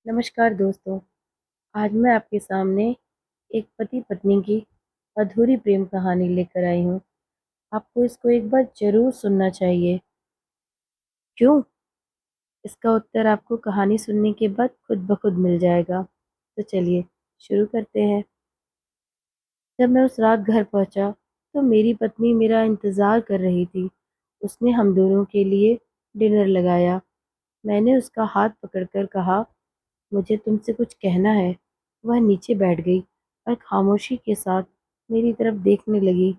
नमस्कार दोस्तों। आज मैं आपके सामने एक पति पत्नी की अधूरी प्रेम कहानी लेकर आई हूँ। आपको इसको एक बार ज़रूर सुनना चाहिए। क्यों? इसका उत्तर आपको कहानी सुनने के बाद खुद ब खुद मिल जाएगा। तो चलिए शुरू करते हैं। जब मैं उस रात घर पहुँचा तो मेरी पत्नी मेरा इंतज़ार कर रही थी। उसने हम दोनों के लिए डिनर लगाया। मैंने उसका हाथ पकड़कर कहा, मुझे तुमसे कुछ कहना है। वह नीचे बैठ गई और खामोशी के साथ मेरी तरफ देखने लगी।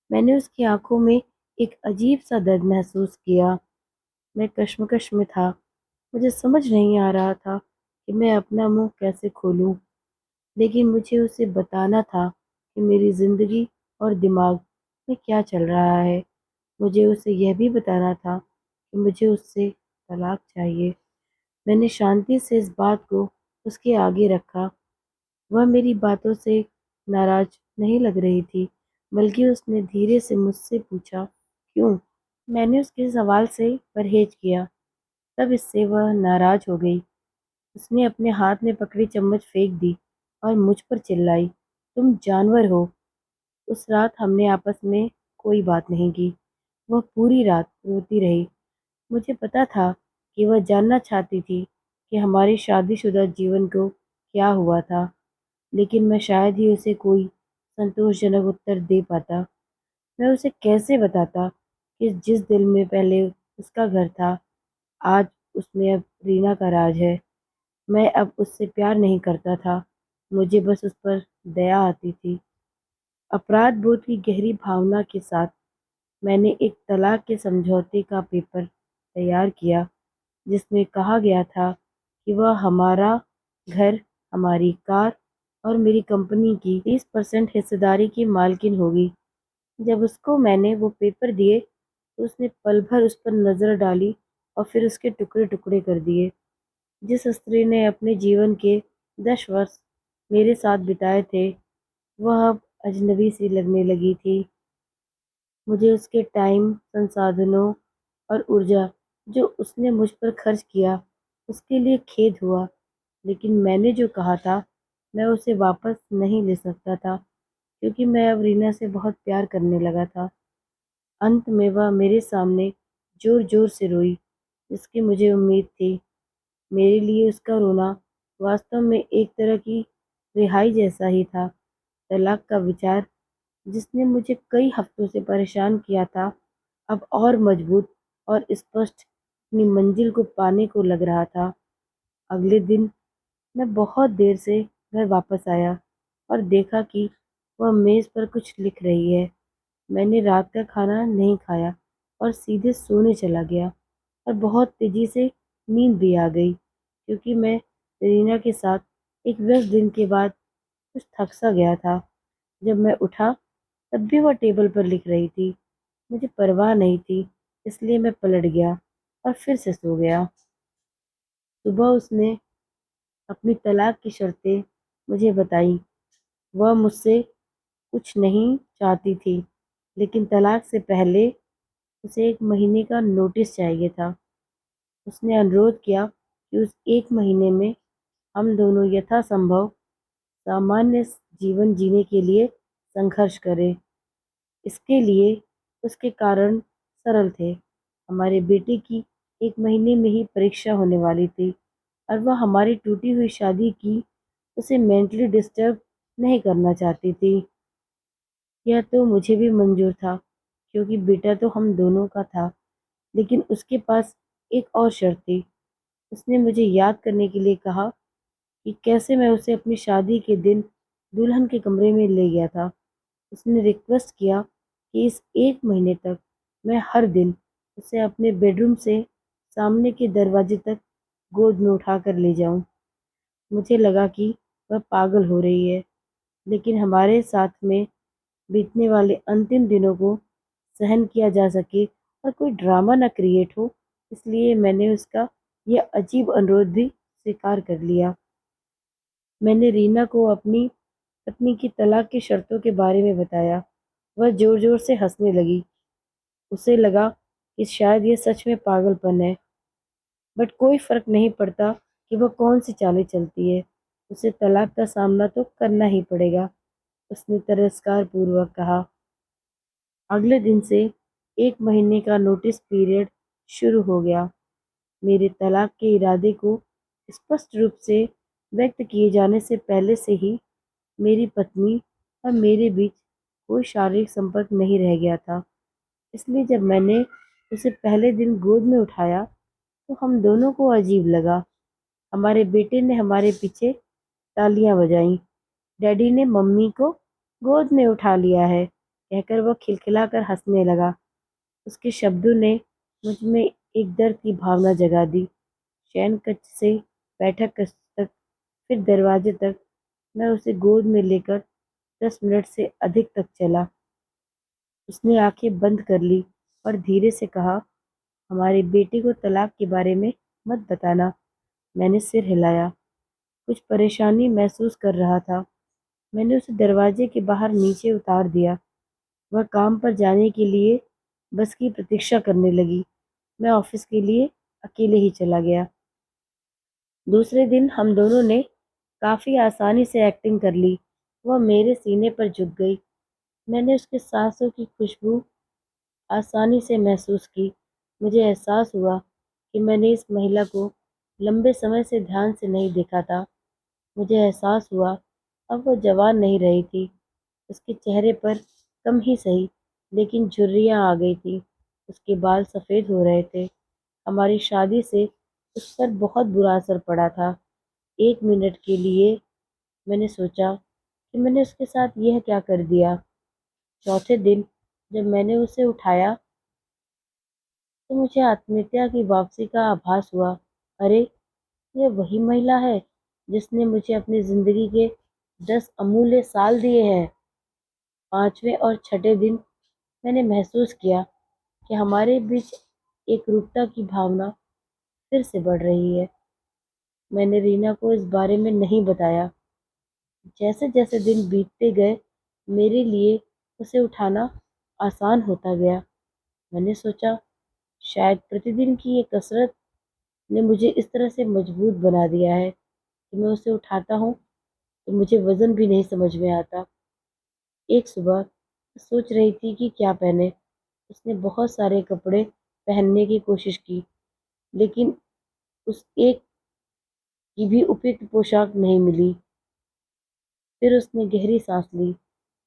मैंने उसकी आंखों में एक अजीब सा दर्द महसूस किया। मैं कश्मकश में था। मुझे समझ नहीं आ रहा था कि मैं अपना मुंह कैसे खोलूं, लेकिन मुझे उसे बताना था कि मेरी ज़िंदगी और दिमाग में क्या चल रहा है। मुझे उसे यह भी बताना था कि मुझे उससे तलाक चाहिए। मैंने शांति से इस बात को उसके आगे रखा। वह मेरी बातों से नाराज नहीं लग रही थी, बल्कि उसने धीरे से मुझसे पूछा, क्यों? मैंने उसके सवाल से परहेज किया। तब इससे वह नाराज हो गई। उसने अपने हाथ में पकड़ी चम्मच फेंक दी और मुझ पर चिल्लाई, तुम जानवर हो। उस रात हमने आपस में कोई बात नहीं की। वह पूरी रात रोती रही। मुझे पता था कि वह जानना चाहती थी कि हमारे शादीशुदा जीवन को क्या हुआ था, लेकिन मैं शायद ही उसे कोई संतोषजनक उत्तर दे पाता। मैं उसे कैसे बताता कि जिस दिल में पहले उसका घर था, आज उसमें अब रीना का राज है। मैं अब उससे प्यार नहीं करता था, मुझे बस उस पर दया आती थी। अपराध बोध की गहरी भावना के साथ मैंने एक तलाक के समझौते का पेपर तैयार किया, जिसमें कहा गया था कि वह हमारा घर, हमारी कार और मेरी कंपनी की 30% हिस्सेदारी की मालकिन होगी। जब उसको मैंने वो पेपर दिए तो उसने पल भर उस पर नज़र डाली और फिर उसके टुकड़े टुकड़े कर दिए। जिस स्त्री ने अपने जीवन के 10 वर्ष मेरे साथ बिताए थे, वह अब अजनबी सी लगने लगी थी। मुझे उसके टाइम, संसाधनों और ऊर्जा जो उसने मुझ पर खर्च किया, उसके लिए खेद हुआ। लेकिन मैंने जो कहा था, मैं उसे वापस नहीं ले सकता था, क्योंकि मैं अब रीना से बहुत प्यार करने लगा था। अंत में वह मेरे सामने ज़ोर-ज़ोर से रोई, जिसकी मुझे उम्मीद थी। मेरे लिए उसका रोना वास्तव में एक तरह की रिहाई जैसा ही था। तलाक का विचार, जिसने मुझे कई हफ्तों से परेशान किया था, अब और मजबूत और स्पष्ट अपनी मंजिल को पाने को लग रहा था। अगले दिन मैं बहुत देर से घर वापस आया और देखा कि वह मेज़ पर कुछ लिख रही है। मैंने रात का खाना नहीं खाया और सीधे सोने चला गया, और बहुत तेज़ी से नींद भी आ गई, क्योंकि मैं रीना के साथ एक व्यस्त दिन के बाद कुछ थक सा गया था। जब मैं उठा तब भी वह टेबल पर लिख रही थी। मुझे परवाह नहीं थी, इसलिए मैं पलट गया और फिर से सो गया। सुबह उसने अपनी तलाक की शर्तें मुझे बताई। वह मुझसे कुछ नहीं चाहती थी, लेकिन तलाक से पहले उसे 1 महीने का नोटिस चाहिए था। उसने अनुरोध किया कि उस 1 महीने में हम दोनों यथासंभव सामान्य जीवन जीने के लिए संघर्ष करें। इसके लिए उसके कारण सरल थे। हमारे बेटे की 1 महीने में ही परीक्षा होने वाली थी, और वह हमारी टूटी हुई शादी की उसे मेंटली डिस्टर्ब नहीं करना चाहती थी। यह तो मुझे भी मंजूर था, क्योंकि बेटा तो हम दोनों का था। लेकिन उसके पास एक और शर्त थी। उसने मुझे याद करने के लिए कहा कि कैसे मैं उसे अपनी शादी के दिन दुल्हन के कमरे में ले गया था। उसने रिक्वेस्ट किया कि इस 1 महीने तक मैं हर दिन उसे अपने बेडरूम से सामने के दरवाजे तक गोद में उठाकर ले जाऊं। मुझे लगा कि वह पागल हो रही है, लेकिन हमारे साथ में बीतने वाले अंतिम दिनों को सहन किया जा सके और कोई ड्रामा ना क्रिएट हो, इसलिए मैंने उसका यह अजीब अनुरोध भी स्वीकार कर लिया। मैंने रीना को अपनी पत्नी की तलाक की शर्तों के बारे में बताया। वह ज़ोर-ज़ोर से हँसने लगी। उसे लगा कि शायद ये सच में पागलपन है, बट कोई फ़र्क नहीं पड़ता। कि वह कौन सी चालें चलती है। उसे तलाक का सामना तो करना ही पड़ेगा। उसने तिरस्कार पूर्वक कहा। अगले दिन से 1 महीने का नोटिस पीरियड शुरू हो गया। मेरे तलाक के इरादे को स्पष्ट रूप से व्यक्त किए जाने से पहले से ही मेरी पत्नी और मेरे बीच कोई शारीरिक संपर्क नहीं रह गया था। इसलिए जब मैंने उसे पहले दिन गोद में उठाया तो हम दोनों को अजीब लगा। हमारे बेटे ने हमारे पीछे तालियां बजाईं। डैडी ने मम्मी को गोद में उठा लिया है कहकर वह खिलखिलाकर हंसने लगा। उसके शब्दों ने मुझ में एक दर्द की भावना जगा दी। शयन कक्ष से बैठक कक्ष तक, फिर दरवाजे तक, मैं उसे गोद में लेकर 10 मिनट से अधिक तक चला। उसने आंखें बंद कर ली और धीरे से कहा, हमारे बेटे को तलाक के बारे में मत बताना। मैंने सिर हिलाया। कुछ परेशानी महसूस कर रहा था। मैंने उसे दरवाजे के बाहर नीचे उतार दिया। वह काम पर जाने के लिए बस की प्रतीक्षा करने लगी। मैं ऑफिस के लिए अकेले ही चला गया। दूसरे दिन हम दोनों ने काफ़ी आसानी से एक्टिंग कर ली। वह मेरे सीने पर झुक गई। मैंने उसके सांसों की खुशबू आसानी से महसूस की। मुझे एहसास हुआ कि मैंने इस महिला को लंबे समय से ध्यान से नहीं देखा था। मुझे एहसास हुआ अब वह जवान नहीं रही थी। उसके चेहरे पर कम ही सही लेकिन झुर्रियाँ आ गई थी। उसके बाल सफ़ेद हो रहे थे। हमारी शादी से उस पर बहुत बुरा असर पड़ा था। 1 मिनट के लिए मैंने सोचा कि मैंने उसके साथ यह क्या कर दिया। चौथे दिन जब मैंने उसे उठाया तो मुझे आत्मीयता की वापसी का आभास हुआ। अरे, यह वही महिला है जिसने मुझे अपनी ज़िंदगी के 10 अमूल्य साल दिए हैं। 5वें और छठे दिन मैंने महसूस किया कि हमारे बीच एकरूपता की भावना फिर से बढ़ रही है। मैंने रीना को इस बारे में नहीं बताया। जैसे जैसे दिन बीतते गए मेरे लिए उसे उठाना आसान होता गया। मैंने सोचा शायद प्रतिदिन की ये कसरत ने मुझे इस तरह से मजबूत बना दिया है कि मैं उसे उठाता हूँ तो मुझे वज़न भी नहीं समझ में आता। एक सुबह सोच रही थी कि क्या पहने। उसने बहुत सारे कपड़े पहनने की कोशिश की लेकिन उस एक की भी उपयुक्त पोशाक नहीं मिली। फिर उसने गहरी सांस ली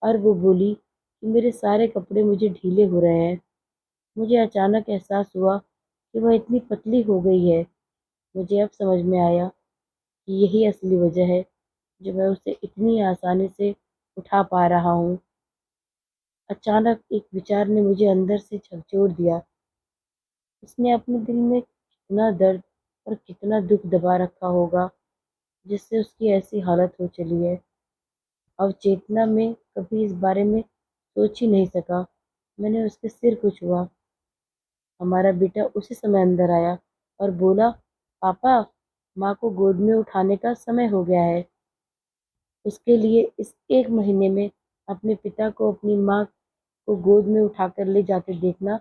और वो बोली कि मेरे सारे कपड़े मुझे ढीले हो रहे हैं। मुझे अचानक एहसास हुआ कि वह इतनी पतली हो गई है। मुझे अब समझ में आया कि यही असली वजह है जो मैं उसे इतनी आसानी से उठा पा रहा हूँ। अचानक एक विचार ने मुझे अंदर से झकझोर दिया। उसने अपने दिल में कितना दर्द और कितना दुख दबा रखा होगा जिससे उसकी ऐसी हालत हो चली है। अवचेतना में कभी इस बारे में सोच ही नहीं सका। मैंने उसके सिर को छुआ। हमारा बेटा उसी समय अंदर आया और बोला, पापा, माँ को गोद में उठाने का समय हो गया है। उसके लिए इस 1 महीने में अपने पिता को अपनी माँ को गोद में उठाकर ले जाते देखना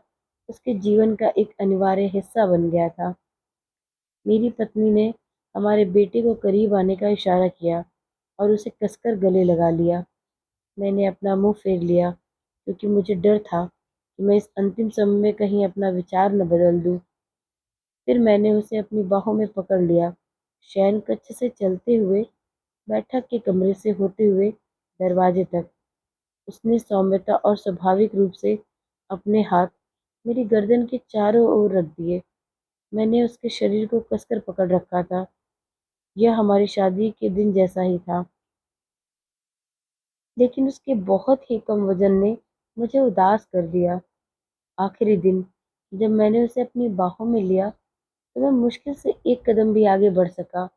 उसके जीवन का एक अनिवार्य हिस्सा बन गया था। मेरी पत्नी ने हमारे बेटे को करीब आने का इशारा किया और उसे कसकर गले लगा लिया। मैंने अपना मुंह फेर लिया क्योंकि मुझे डर था कि मैं इस अंतिम समय में कहीं अपना विचार न बदल दूं। फिर मैंने उसे अपनी बाहों में पकड़ लिया। शयन कक्ष से चलते हुए, बैठक के कमरे से होते हुए दरवाजे तक, उसने सौम्यता और स्वाभाविक रूप से अपने हाथ मेरी गर्दन के चारों ओर रख दिए। मैंने उसके शरीर को कसकर पकड़ रखा था। यह हमारी शादी के दिन जैसा ही था, लेकिन उसके बहुत ही कम वजन ने मुझे उदास कर दिया। आखिरी दिन जब मैंने उसे अपनी बाहों में लिया तो मैं मुश्किल से एक कदम भी आगे बढ़ सका।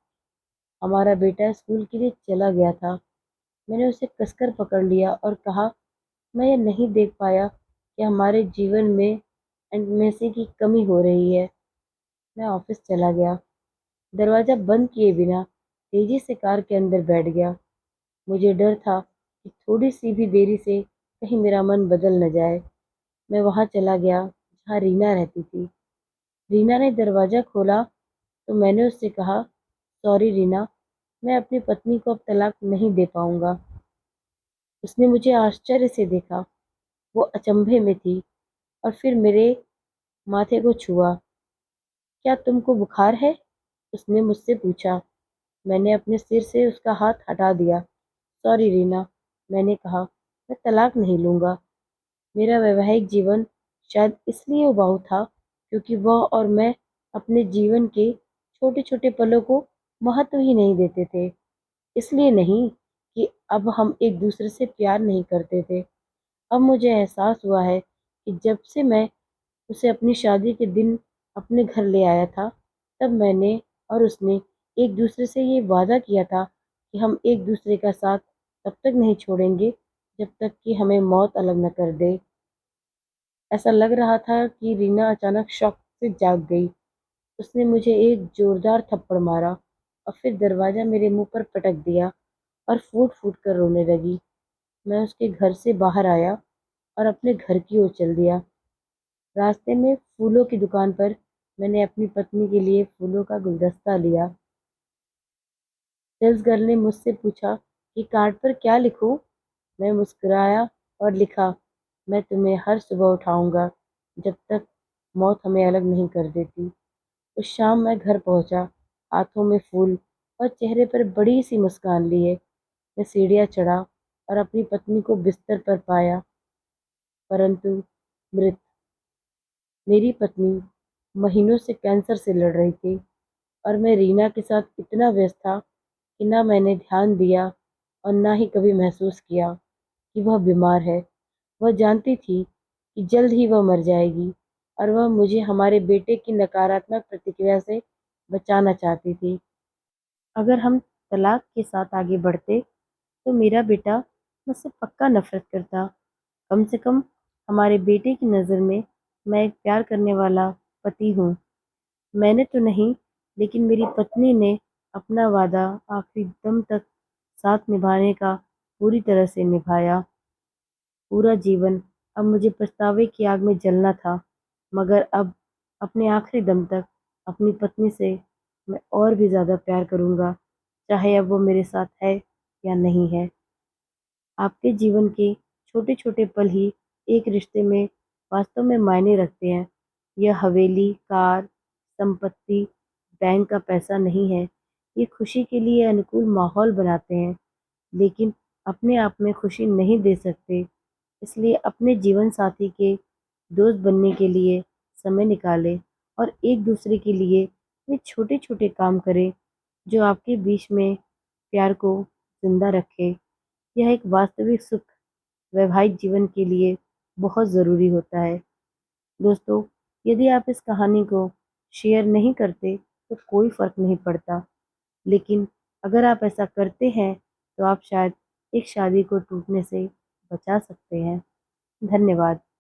हमारा बेटा स्कूल के लिए चला गया था। मैंने उसे कसकर पकड़ लिया और कहा, मैं यह नहीं देख पाया कि हमारे जीवन में इंटीमेसी की कमी हो रही है। मैं ऑफिस चला गया, दरवाज़ा बंद किए बिना तेजी से कार के अंदर बैठ गया। मुझे डर था कि थोड़ी सी भी देरी से कहीं मेरा मन बदल न जाए। मैं वहाँ चला गया जहाँ रीना रहती थी। रीना ने दरवाज़ा खोला तो मैंने उससे कहा, सॉरी रीना, मैं अपनी पत्नी को अब तलाक नहीं दे पाऊंगा। उसने मुझे आश्चर्य से देखा। वो अचंभे में थी और फिर मेरे माथे को छुआ। क्या तुमको बुखार है? उसने मुझसे पूछा। मैंने अपने सिर से उसका हाथ हटा दिया। सॉरी रीना, मैंने कहा, मैं तलाक नहीं लूंगा। मेरा वैवाहिक जीवन शायद इसलिए उबाऊ था क्योंकि वह और मैं अपने जीवन के छोटे छोटे पलों को महत्व ही नहीं देते थे। इसलिए नहीं कि अब हम एक दूसरे से प्यार नहीं करते थे। अब मुझे एहसास हुआ है कि जब से मैं उसे अपनी शादी के दिन अपने घर ले आया था, तब मैंने और उसने एक दूसरे से ये वादा किया था कि हम एक दूसरे का साथ तब तक नहीं छोड़ेंगे जब तक कि हमें मौत अलग न कर दे। ऐसा लग रहा था कि रीना अचानक शॉक से जाग गई। उसने मुझे एक जोरदार थप्पड़ मारा और फिर दरवाजा मेरे मुंह पर पटक दिया और फूट फूट कर रोने लगी। मैं उसके घर से बाहर आया और अपने घर की ओर चल दिया। रास्ते में फूलों की दुकान पर मैंने अपनी पत्नी के लिए फूलों का गुलदस्ता लिया। सेल्स गर्ल ने मुझसे पूछा कि कार्ड पर क्या लिखूं। मैं मुस्कुराया और लिखा, मैं तुम्हें हर सुबह उठाऊंगा जब तक मौत हमें अलग नहीं कर देती। उस शाम मैं घर पहुंचा, हाथों में फूल और चेहरे पर बड़ी सी मुस्कान लिए। मैं सीढ़ियाँ चढ़ा और अपनी पत्नी को बिस्तर पर पाया, परंतु मृत। मेरी पत्नी महीनों से कैंसर से लड़ रही थी और मैं रीना के साथ इतना व्यस्त था कि ना मैंने ध्यान दिया और ना ही कभी महसूस किया कि वह बीमार है। वह जानती थी कि जल्द ही वह मर जाएगी और वह मुझे हमारे बेटे की नकारात्मक प्रतिक्रिया से बचाना चाहती थी। अगर हम तलाक के साथ आगे बढ़ते तो मेरा बेटा मुझसे पक्का नफरत करता। कम से कम हमारे बेटे की नज़र में मैं एक प्यार करने वाला पति हूँ। मैंने तो नहीं, लेकिन मेरी पत्नी ने अपना वादा आखिरी दम तक साथ निभाने का पूरी तरह से निभाया। पूरा जीवन अब मुझे पछतावे की आग में जलना था, मगर अब अपने आखिरी दम तक अपनी पत्नी से मैं और भी ज़्यादा प्यार करूँगा, चाहे अब वो मेरे साथ है या नहीं है। आपके जीवन के छोटे छोटे पल ही एक रिश्ते में वास्तव में मायने रखते हैं। यह हवेली, कार, संपत्ति, बैंक का पैसा नहीं है। ये खुशी के लिए अनुकूल माहौल बनाते हैं, लेकिन अपने आप में खुशी नहीं दे सकते। इसलिए अपने जीवन साथी के दोस्त बनने के लिए समय निकालें और एक दूसरे के लिए वे छोटे छोटे काम करें जो आपके बीच में प्यार को जिंदा रखे। यह एक वास्तविक सुख वैवाहिक जीवन के लिए बहुत ज़रूरी होता है। दोस्तों, यदि आप इस कहानी को शेयर नहीं करते तो कोई फ़र्क नहीं पड़ता, लेकिन अगर आप ऐसा करते हैं तो आप शायद एक शादी को टूटने से बचा सकते हैं। धन्यवाद।